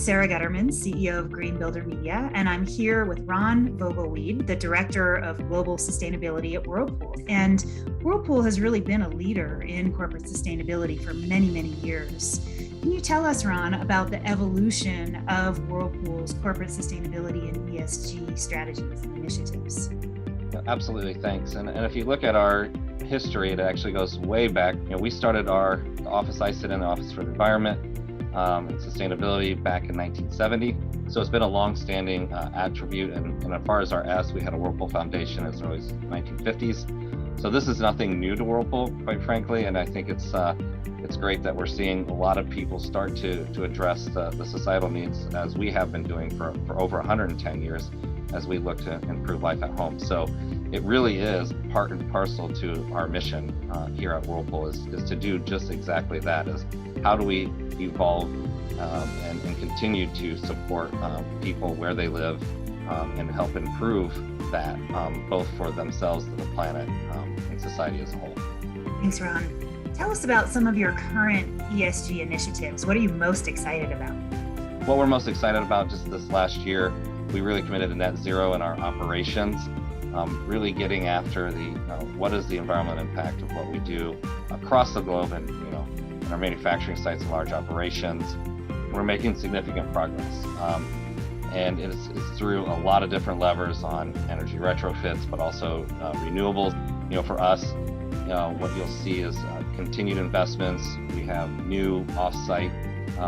Sara Gutterman, CEO of Green Builder Media, and I'm here with Ron Voglewede, the Director of Global Sustainability at Whirlpool. And Whirlpool has really been a leader in corporate sustainability for many, many years. Can you tell us, Ron, about the evolution of Whirlpool's corporate sustainability and ESG strategies and initiatives? Absolutely, thanks. And if you look at our history, it actually goes way back. We started the office I sit in, the Office for the Environment and Sustainability, back in 1970. So it's been a long-standing attribute. And as far as our S, we had a Whirlpool Foundation as early as 1950s. So this is nothing new to Whirlpool, quite frankly. And I think it's great that we're seeing a lot of people start to address the societal needs, as we have been doing for over 110 years, as we look to improve life at home. So it really is part and parcel to our mission here at Whirlpool is to do just exactly that, is how do we evolve and continue to support people where they live and help improve that, both for themselves and the planet and society as a whole. Thanks, Ron. Tell us about some of your current ESG initiatives. What are you most excited about? What we're most excited about, just this last year, we really committed to net zero in our operations, really getting after what is the environmental impact of what we do across the globe and in our manufacturing sites and large operations. We're making significant progress. And it's through a lot of different levers on energy retrofits, but also renewables. For us, what you'll see is continued investments. We have new off-site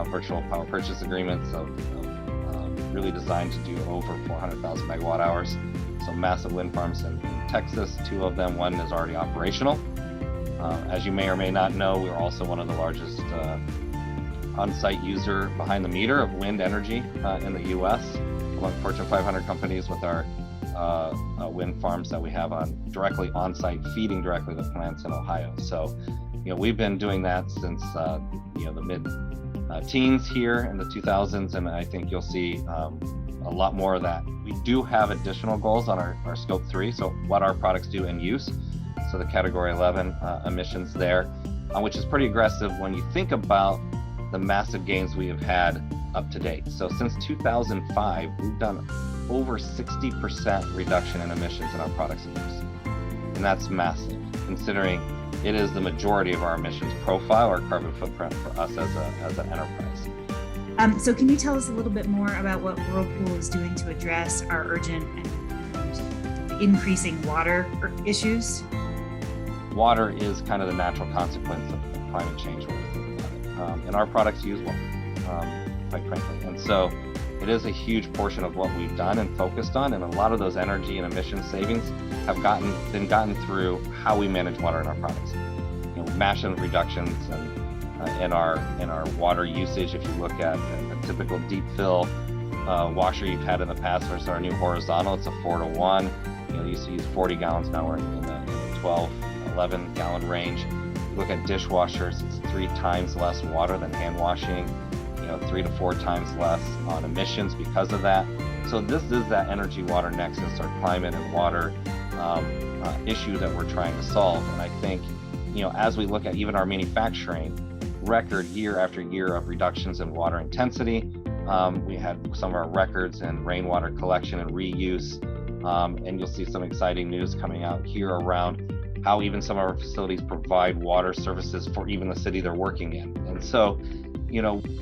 virtual power purchase agreements of really designed to do over 400,000 megawatt hours. So massive wind farms in Texas, 2 of them, 1 is already operational. As you may or may not know, we're also one of the largest on-site user behind the meter of wind energy in the US, among Fortune 500 companies, with our wind farms that we have directly on-site, feeding directly the plants in Ohio. So, we've been doing that since the mid-teens here in the 2000s, and I think you'll see a lot more of that. We do have additional goals on our Scope 3, so what our products do in use. So the Category 11 emissions there, which is pretty aggressive when you think about the massive gains we have had up to date. So since 2005, we've done over 60% reduction in emissions in our products in use. And that's massive, considering it is the majority of our emissions profile, our carbon footprint for us as an enterprise. So can you tell us a little bit more about what Whirlpool is doing to address our urgent and increasing water issues? Water is kind of the natural consequence of climate change when we think about it. And our products use water, quite frankly. And so it is a huge portion of what we've done and focused on. And a lot of those energy and emission savings have been gotten through how we manage water in our products. Massive reductions in our water usage. If you look at a typical deep fill washer you've had in the past versus our new horizontal, it's a 4-to-1. You used to use 40 gallons, now we're in the 12, 11 gallon range. You look at dishwashers, it's 3 times less water than hand washing, 3 to 4 times less on emissions because of that. So this is that energy water nexus, our climate and water issue that we're trying to solve. And I think, as we look at even our manufacturing, record year after year of reductions in water intensity. We had some of our records in rainwater collection and reuse. And you'll see some exciting news coming out here around how even some of our facilities provide water services for even the city they're working in. And so,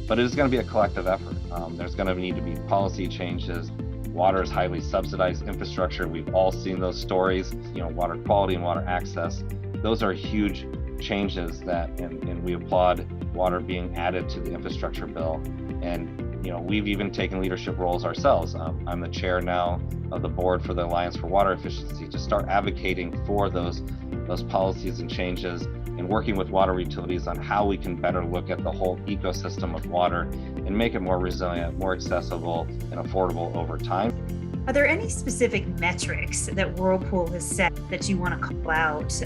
but it is going to be a collective effort. There's going to need to be policy changes. Water is highly subsidized infrastructure. We've all seen those stories, water quality and water access. Those are huge changes and we applaud water being added to the infrastructure bill. And, we've even taken leadership roles ourselves. I'm the chair now of the board for the Alliance for Water Efficiency to start advocating for those policies and changes and working with water utilities on how we can better look at the whole ecosystem of water and make it more resilient, more accessible, and affordable over time. Are there any specific metrics that Whirlpool has set that you want to call out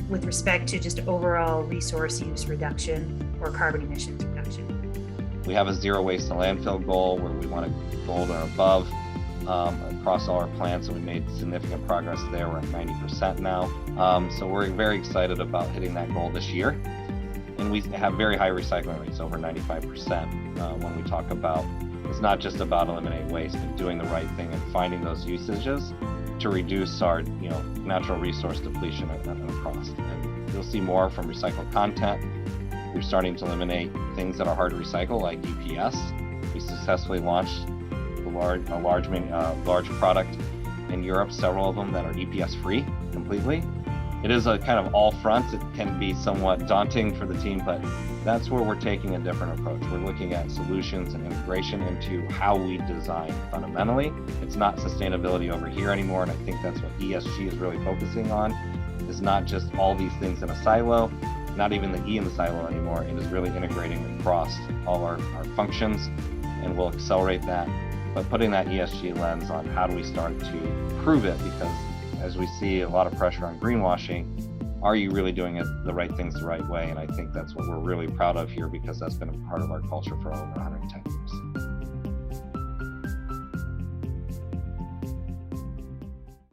with respect to just overall resource use reduction or carbon emissions reduction? We have a zero waste to landfill goal where we want to gold or above across all our plants, and we made significant progress there. We're at 90% now. So we're very excited about hitting that goal this year. And we have very high recycling rates, over 95%, when we talk about it's not just about eliminating waste, but doing the right thing and finding those usages to reduce our natural resource depletion at a cost. And you'll see more from recycled content. We're starting to eliminate things that are hard to recycle, like UPS. We successfully launched a large product in Europe, several of them that are EPS free completely. It is a kind of all fronts. It can be somewhat daunting for the team, but that's where we're taking a different approach. We're looking at solutions and integration into how we design fundamentally. It's not sustainability over here anymore, and I think that's what ESG is really focusing on. It's not just all these things in a silo, not even the E in the silo anymore. It is really integrating across all our functions, and we'll accelerate that. But putting that ESG lens on how do we start to prove it, because as we see a lot of pressure on greenwashing, are you really doing it the right things the right way? And I think that's what we're really proud of here, because that's been a part of our culture for over 110 years.